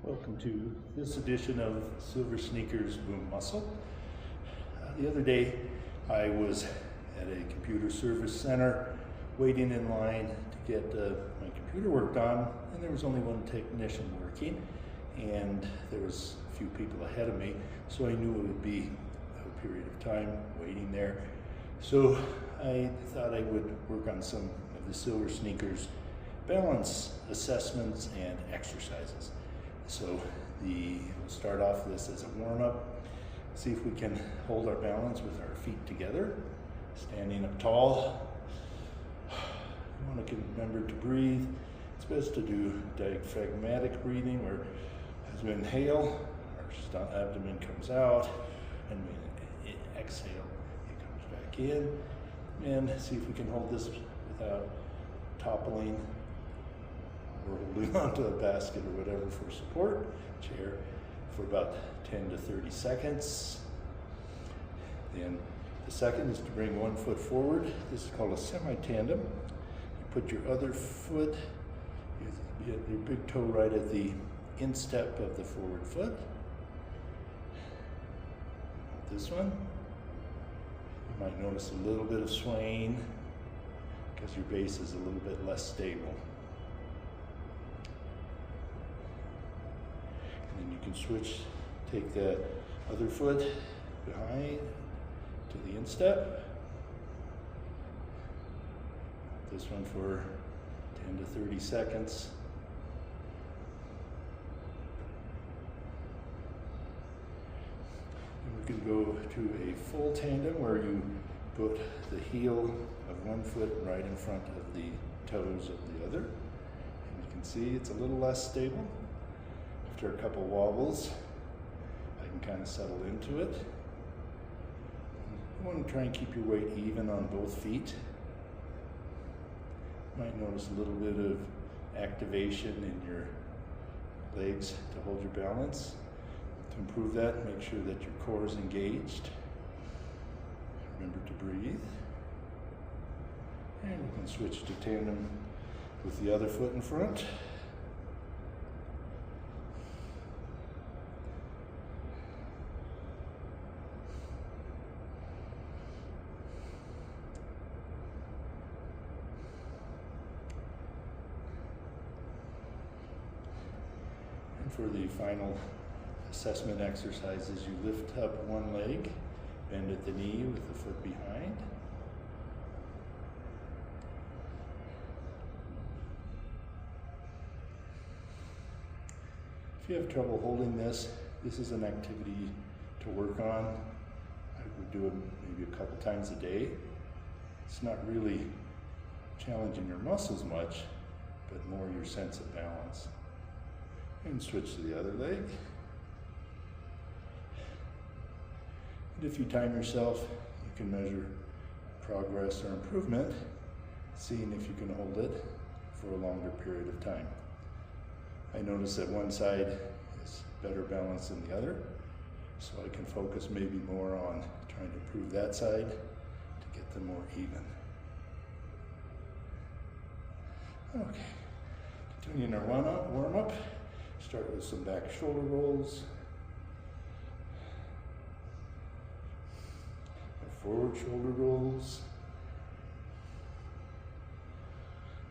Welcome to this edition of Silver Sneakers Boom Muscle. The other day I was at a computer service center waiting in line to get my computer worked on, and there was only one technician working, and there was a few people ahead of me, so I knew it would be a period of time waiting there. So I thought I would work on some of the Silver Sneakers balance assessments and exercises. So we'll start off this as a warm-up. See if we can hold our balance with our feet together, standing up tall. You want to remember to breathe. It's best to do diaphragmatic breathing, where as we inhale, our abdomen comes out, and we exhale, it comes back in. And see if we can hold this without toppling or holding onto a basket or whatever for support, chair, for about 10 to 30 seconds. Then the second is to bring one foot forward. This is called a semi-tandem. You put your other foot, you have your big toe right at the instep of the forward foot. This one, you might notice a little bit of swaying because your base is a little bit less stable. And you can switch, take the other foot behind to the instep. This one for 10 to 30 seconds. And we can go to a full tandem where you put the heel of one foot right in front of the toes of the other. And you can see it's a little less stable. After a couple wobbles, I can kind of settle into it. You want to try and keep your weight even on both feet. You might notice a little bit of activation in your legs to hold your balance. To improve that, make sure that your core is engaged. Remember to breathe. And we can switch to tandem with the other foot in front. For the final assessment exercises, you lift up one leg, bend at the knee with the foot behind. If you have trouble holding this, this is an activity to work on. I would do it maybe a couple times a day. It's not really challenging your muscles much, but more your sense of balance. And switch to the other leg. And if you time yourself, you can measure progress or improvement, seeing if you can hold it for a longer period of time. I notice that one side is better balanced than the other, so I can focus maybe more on trying to improve that side to get them more even. Okay, continuing our warm-up. Start with some back shoulder rolls, forward shoulder rolls.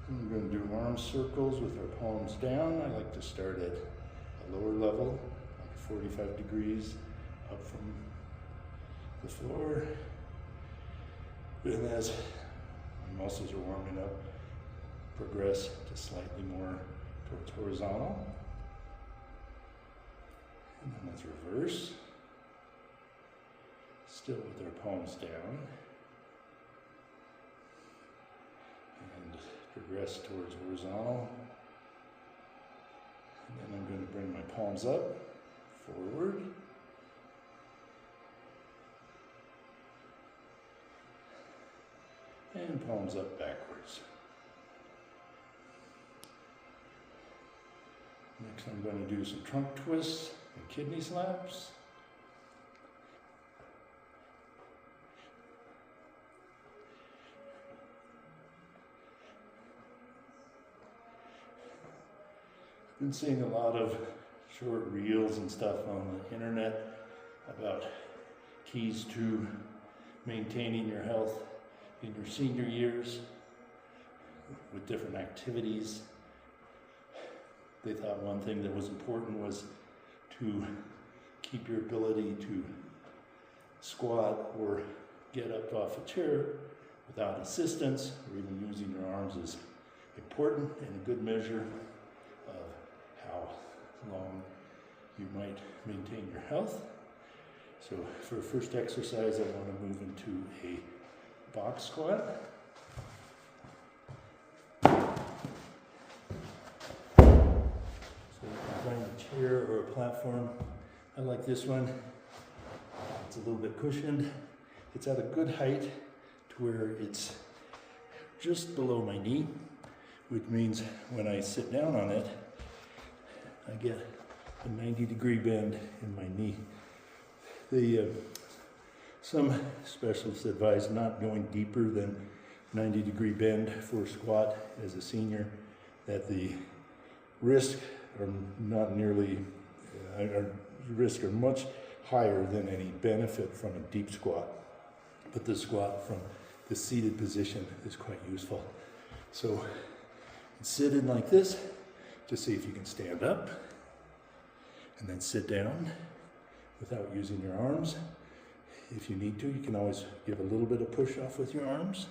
And we're going to do arm circles with our palms down. I like to start at a lower level, like 45 degrees up from the floor. And as my muscles are warming up, progress to slightly more towards horizontal. And then let's reverse, still with our palms down, and progress towards horizontal. And then I'm going to bring my palms up, forward, and palms up backwards. Next I'm going to do some trunk twists and kidney slaps. I've been seeing a lot of short reels and stuff on the internet about keys to maintaining your health in your senior years with different activities. They thought one thing that was important was to keep your ability to squat or get up off a chair without assistance, or even using your arms is important and a good measure of how long you might maintain your health. So for first exercise, I want to move into a box squat. So you can find a chair or a platform. I like this one. It's a little bit cushioned. It's at a good height to where it's just below my knee, which means when I sit down on it, I get a 90-degree bend in my knee. Some specialists advise not going deeper than 90-degree bend for a squat as a senior, that the risks are not nearly, risks are much higher than any benefit from a deep squat. But the squat from the seated position is quite useful. So sit in like this to see if you can stand up, and then sit down without using your arms. If you need to, you can always give a little bit of push off with your arms,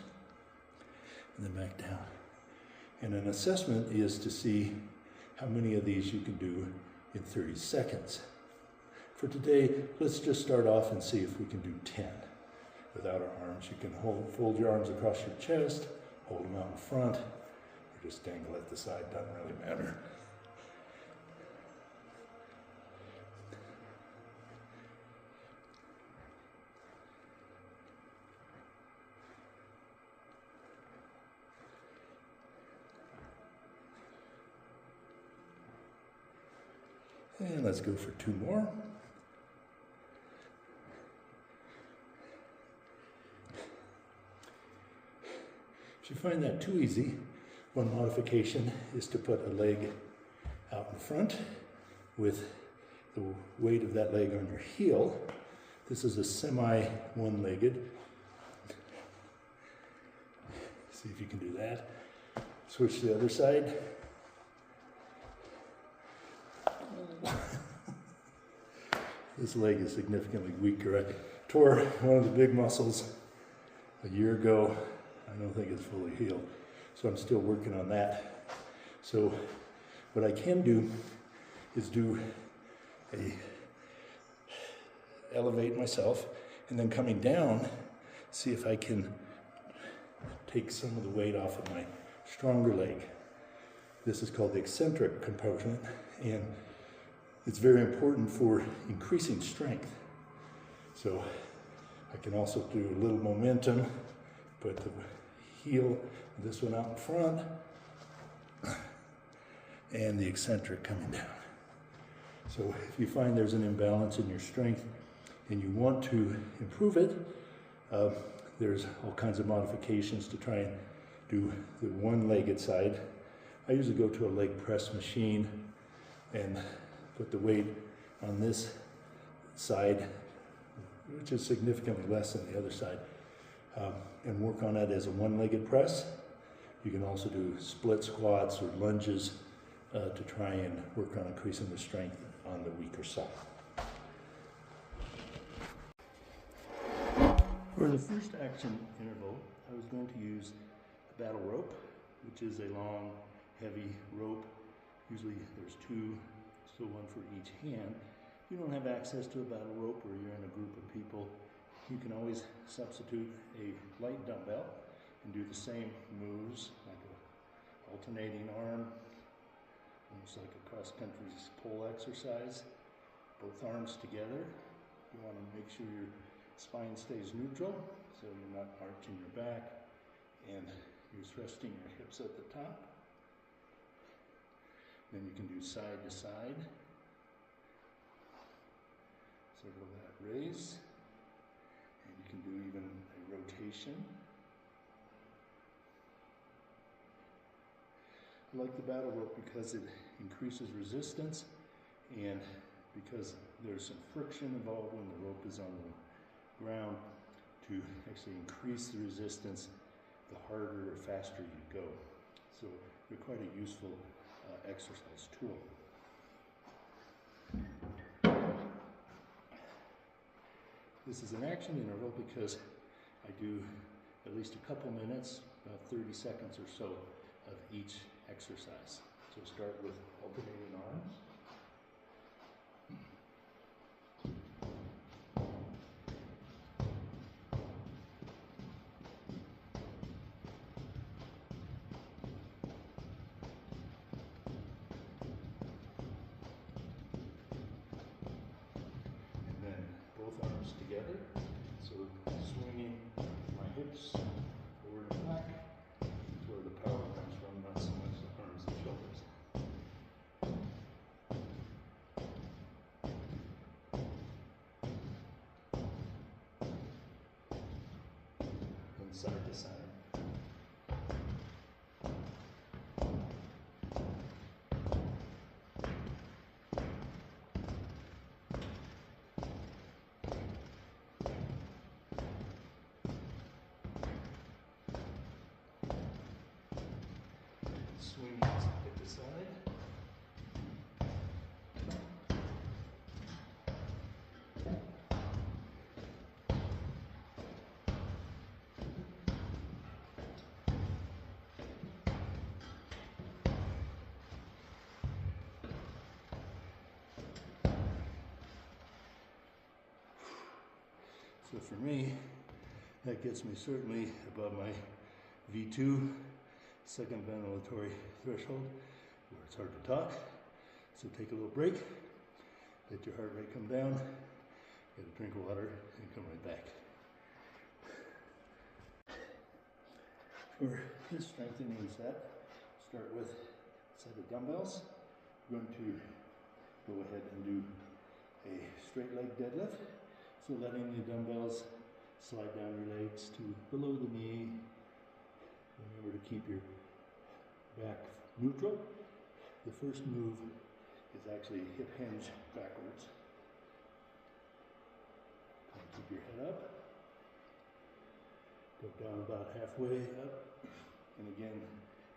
and then back down. And an assessment is to see how many of these you can do in 30 seconds. For today, let's just start off and see if we can do 10 without our arms. You can fold your arms across your chest, hold them out in front, or just dangle at the side, doesn't really matter. And let's go for 2 more. If you find that too easy, one modification is to put a leg out in front with the weight of that leg on your heel. This is a semi-one-legged. See if you can do that. Switch to the other side. This leg is significantly weaker. I tore one of the big muscles a year ago. I don't think it's fully healed, so I'm still working on that. So what I can do is elevate myself, and then coming down, see if I can take some of the weight off of my stronger leg. This is called the eccentric component, and it's very important for increasing strength. So I can also do a little momentum, put the heel, this one out in front, and the eccentric coming down. So if you find there's an imbalance in your strength and you want to improve it, there's all kinds of modifications to try and do the one-legged side. I usually go to a leg press machine and put the weight on this side, which is significantly less than the other side, and work on it as a one-legged press. You can also do split squats or lunges to try and work on increasing the strength on the weaker side. For the first action interval, I was going to use a battle rope, which is a long, heavy rope. Usually there's 2, so one for each hand. If you don't have access to a battle rope, or you're in a group of people, you can always substitute a light dumbbell and do the same moves, like an alternating arm, almost like a cross-country pole exercise. Both arms together. You want to make sure your spine stays neutral, so you're not arching your back, and you're thrusting your hips at the top. Then you can do side to side. Circle that raise. And you can do even a rotation. I like the battle rope because it increases resistance and because there's some friction involved when the rope is on the ground, to actually increase the resistance, the harder or faster you go. So they're quite a useful exercise tool. This is an action interval because I do at least a couple minutes, about 30 seconds or so of each exercise. So start with alternating arms. And then both arms together. So swinging my hips forward and back. That's where the power comes from, not so much the arms and shoulders. And side to side. Swing side to side. So for me, that gets me certainly above my V2, second ventilatory threshold, where it's hard to talk. So take a little break, let your heart rate come down, get a drink of water, and come right back. For this strengthening set, start with a set of dumbbells. We're going to go ahead and do a straight leg deadlift. So letting the dumbbells slide down your legs to below the knee. Remember to keep your back neutral. The first move is actually hip hinge backwards. Keep your head up. Go down about halfway up. And again,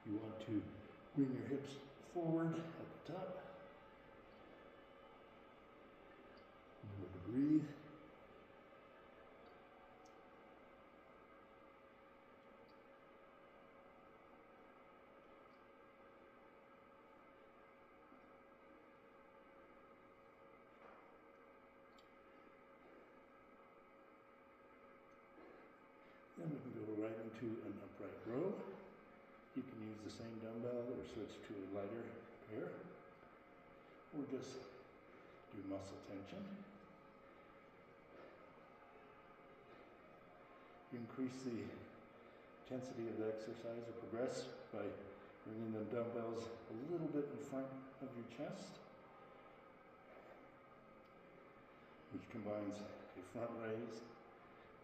you want to bring your hips forward at the top. Remember to breathe. Then we can go right into an upright row. You can use the same dumbbell or switch to a lighter pair, or just do muscle tension. You increase the intensity of the exercise or progress by bringing the dumbbells a little bit in front of your chest, which combines a front raise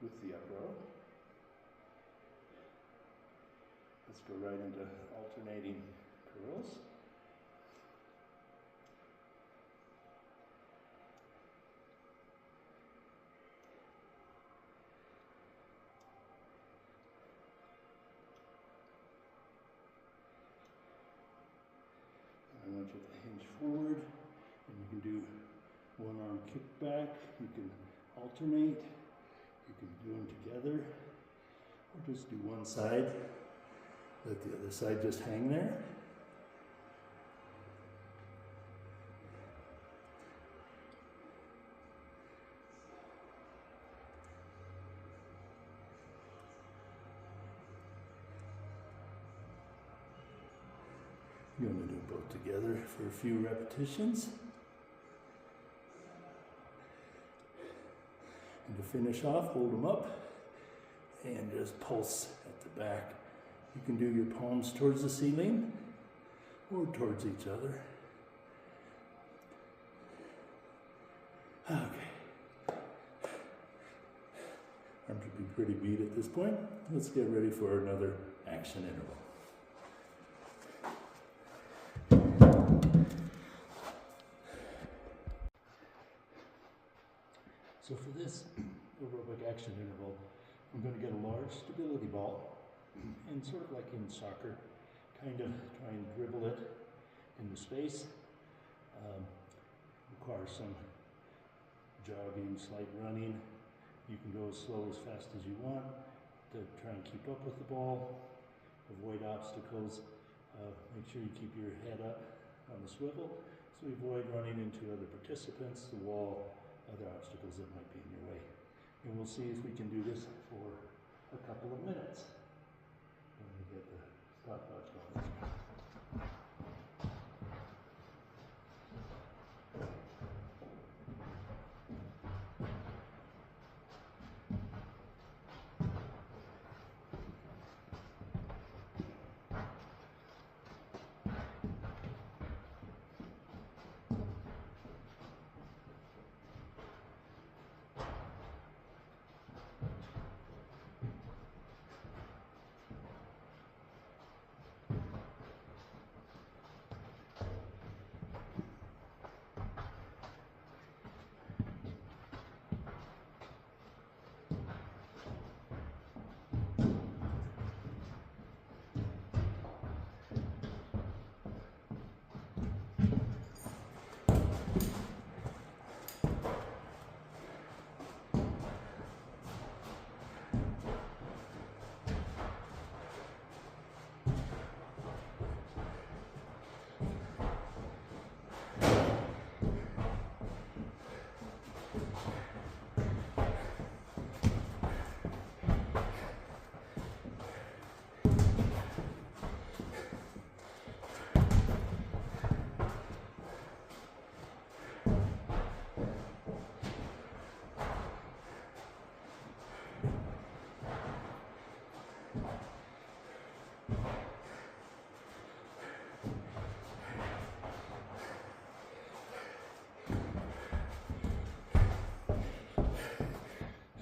with the up row. Let's go right into alternating curls. And I want you to hinge forward, and you can do one arm kick back. You can alternate. You can do them together, or just do one side. Let the other side just hang there. You're going to do both together for a few repetitions. And to finish off, hold them up and just pulse at the back. You can do your palms towards the ceiling or towards each other. Okay. Arms should be pretty beat at this point. Let's get ready for another action interval. this aerobic action interval, I'm going to get a large stability ball and sort of like in soccer, kind of try and dribble it into space. Requires some jogging, slight running. You can go as slow as fast as you want to try and keep up with the ball, avoid obstacles. Make sure you keep your head up on the swivel so you avoid running into other participants, the wall, other obstacles that might be in your way. And we'll see if we can do this for a couple of minutes. Let me get the stopwatch going.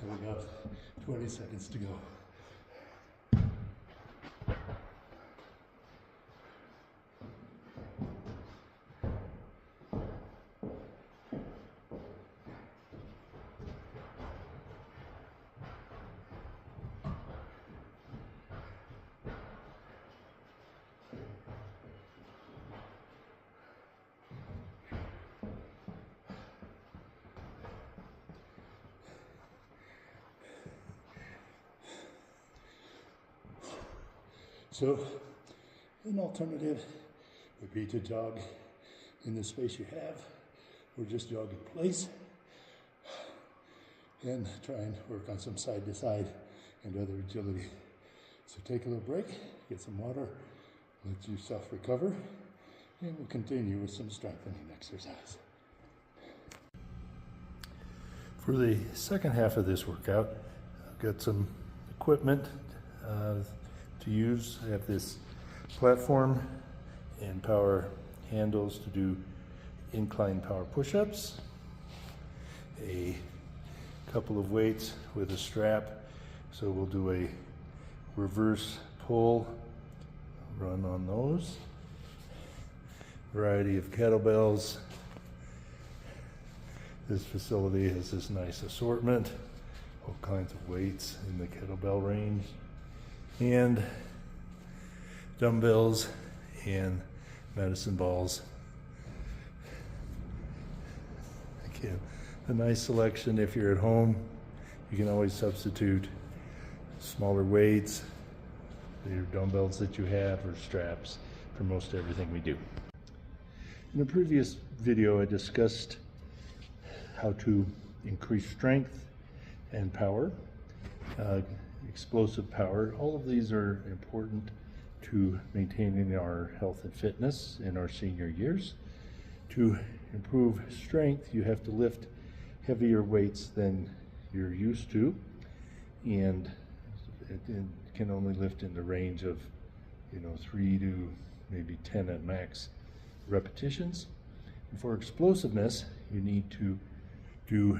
We got 20 seconds to go. So an alternative would be to jog in the space you have, or just jog in place, and try and work on some side to side and other agility. So take a little break, get some water, let yourself recover, and we'll continue with some strengthening exercise. For the second half of this workout, I've got some equipment to use. I have this platform and power handles to do incline power push-ups, a couple of weights with a strap, so we'll do a reverse pull run on those, variety of kettlebells. This facility has this nice assortment, all kinds of weights in the kettlebell range, and dumbbells and medicine balls. Again, a nice selection. If you're at home, you can always substitute smaller weights, your dumbbells that you have, or straps for most everything we do. In a previous video, I discussed how to increase strength and power, explosive power. All of these are important to maintaining our health and fitness in our senior years. To improve strength, you have to lift heavier weights than you're used to, and it can only lift in the range of 3 to maybe 10 at max repetitions. And for explosiveness, you need to do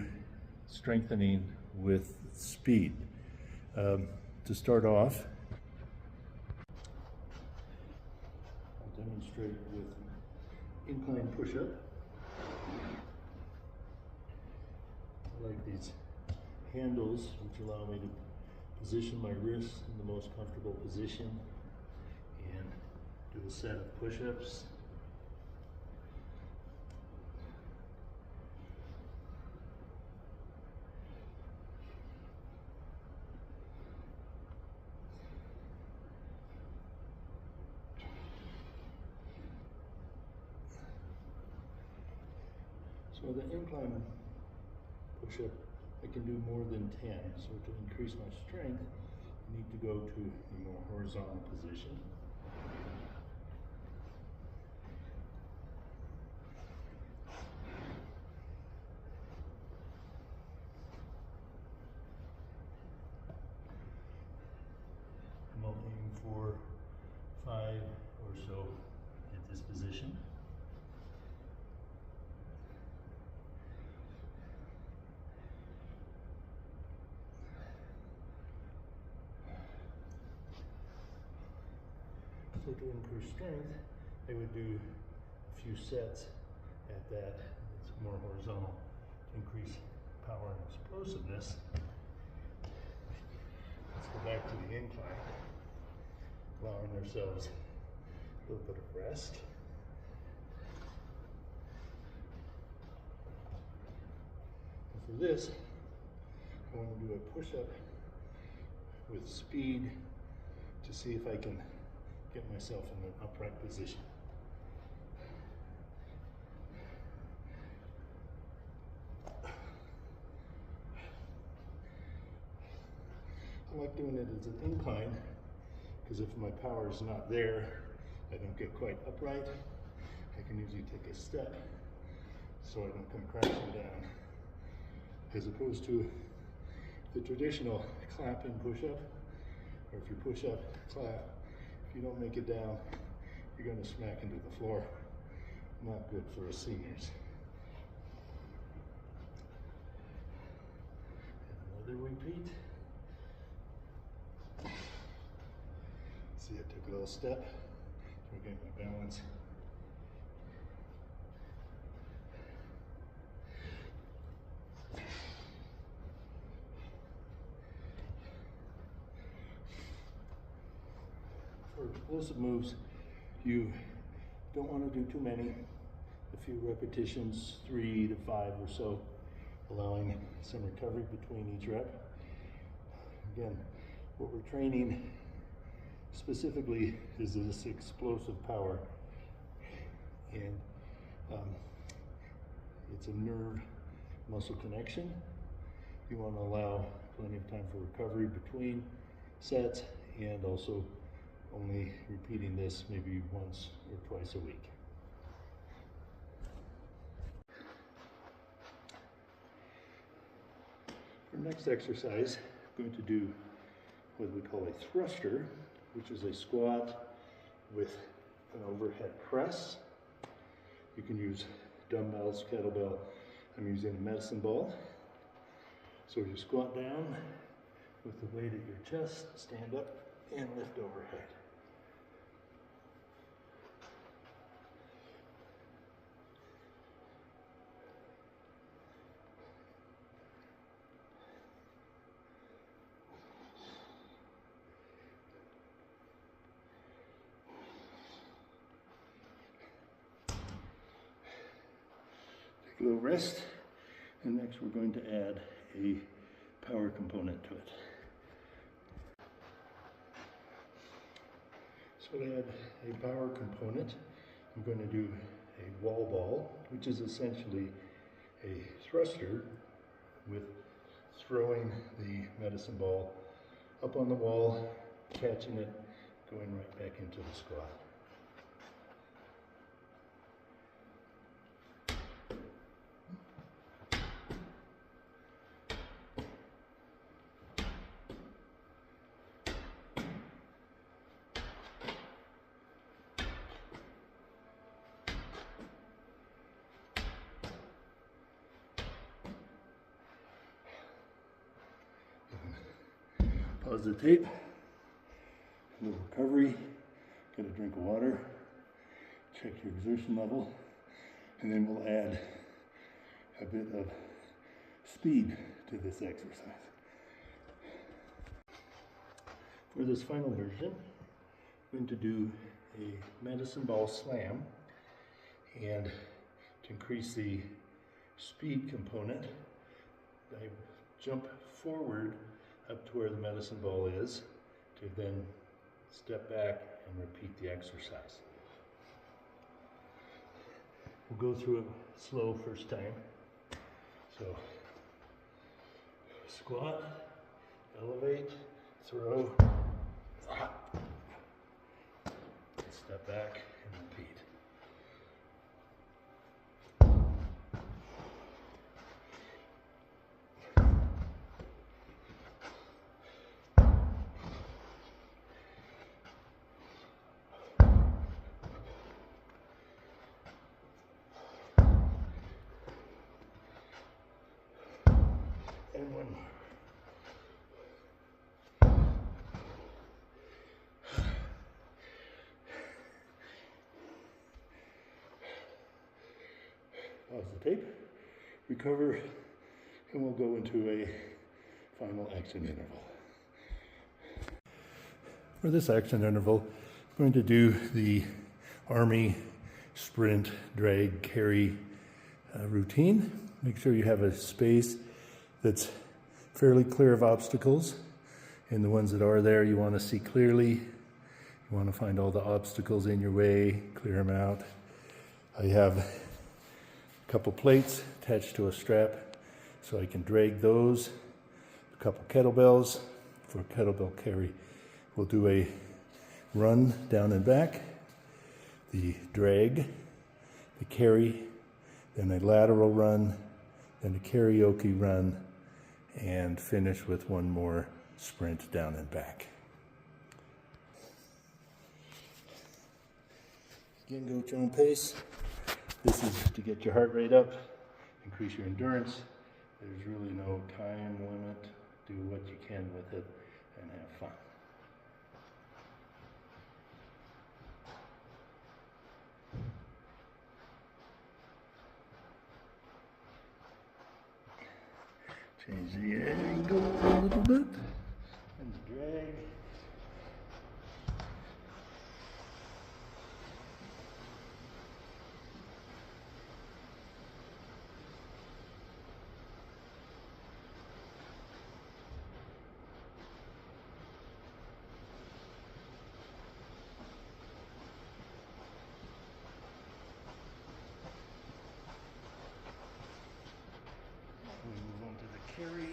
strengthening with speed. To start off, I'll demonstrate with incline push-up. I like these handles, which allow me to position my wrists in the most comfortable position and do a set of push-ups. So the incline push-up, I can do more than 10. So to increase my strength, I need to go to a more horizontal position. I'm aiming for 5 or so at this position. So to increase strength, I would do a few sets at that. It's more horizontal to increase power and explosiveness. Let's go back to the incline, allowing ourselves a little bit of rest. And for this, I want to do a push-up with speed to see if I can get myself in an upright position. I like doing it as an incline because if my power is not there, I don't get quite upright. I can usually take a step so I don't come crashing down, as opposed to the traditional clap and push-up, or if you push up, clap. If you don't make it down, you're going to smack into the floor. Not good for us seniors. And another repeat. See, I took a little step to get my balance. For explosive moves, you don't want to do too many. A few repetitions, 3 to 5 or so, allowing some recovery between each rep. Again, what we're training specifically is this explosive power, and it's a nerve muscle connection. You want to allow plenty of time for recovery between sets, and also only repeating this maybe once or twice a week. For next exercise, I'm going to do what we call a thruster, which is a squat with an overhead press. You can use dumbbells, kettlebell. I'm using a medicine ball. So you squat down with the weight at your chest, stand up and lift overhead. Take a little rest, and next we're going to add a power component to it. So to add a power component, I'm going to do a wall ball, which is essentially a thruster with throwing the medicine ball up on the wall, catching it, going right back into the squat. Pause the tape, a little recovery, get a drink of water, check your exertion level, and then we'll add a bit of speed to this exercise. For this final version, I'm going to do a medicine ball slam, and to increase the speed component, I jump forward up to where the medicine ball is to then step back and repeat the exercise. We'll go through it slow first time. So squat, elevate, throw, step back and repeat. And one more. Pause the tape, recover, and we'll go into a final action interval. For this action interval, I'm going to do the Army sprint, drag, carry routine. Make sure you have a space that's fairly clear of obstacles, and the ones that are there you want to see clearly. You want to find all the obstacles in your way, clear them out. I have a couple plates attached to a strap so I can drag those. A couple kettlebells for kettlebell carry. We'll do a run down and back, the drag, the carry, then a lateral run, then a karaoke run, and finish with one more sprint down and back. Again, go at your own pace. This is to get your heart rate up, increase your endurance. There's really no time limit. Do what you can with it and have fun. Change the angle a little bit and drag. We move on to the carry.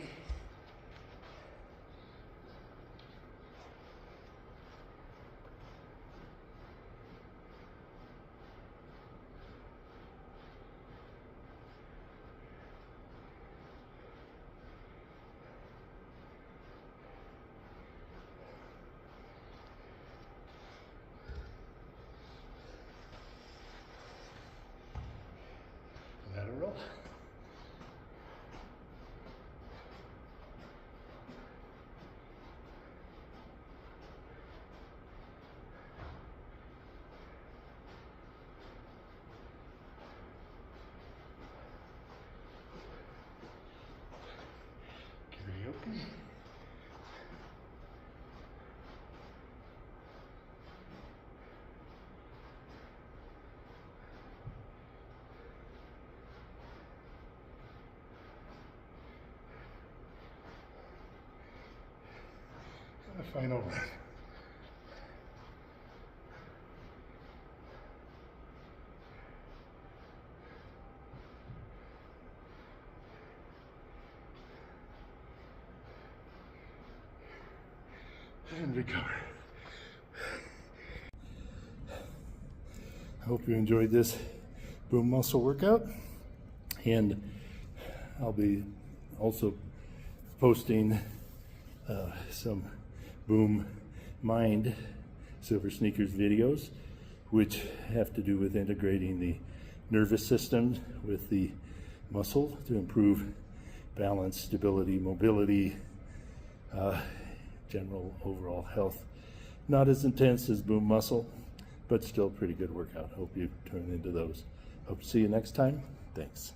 Lateral. Karaoke. And a final run. And recover. I hope you enjoyed this boom muscle workout, and I'll be also posting some boom mind silver sneakers videos, which have to do with integrating the nervous system with the muscle to improve balance, stability, mobility, general overall health. Not as intense as boom muscle, but still pretty good workout. Hope you turn into those. Hope to see you next time. Thanks.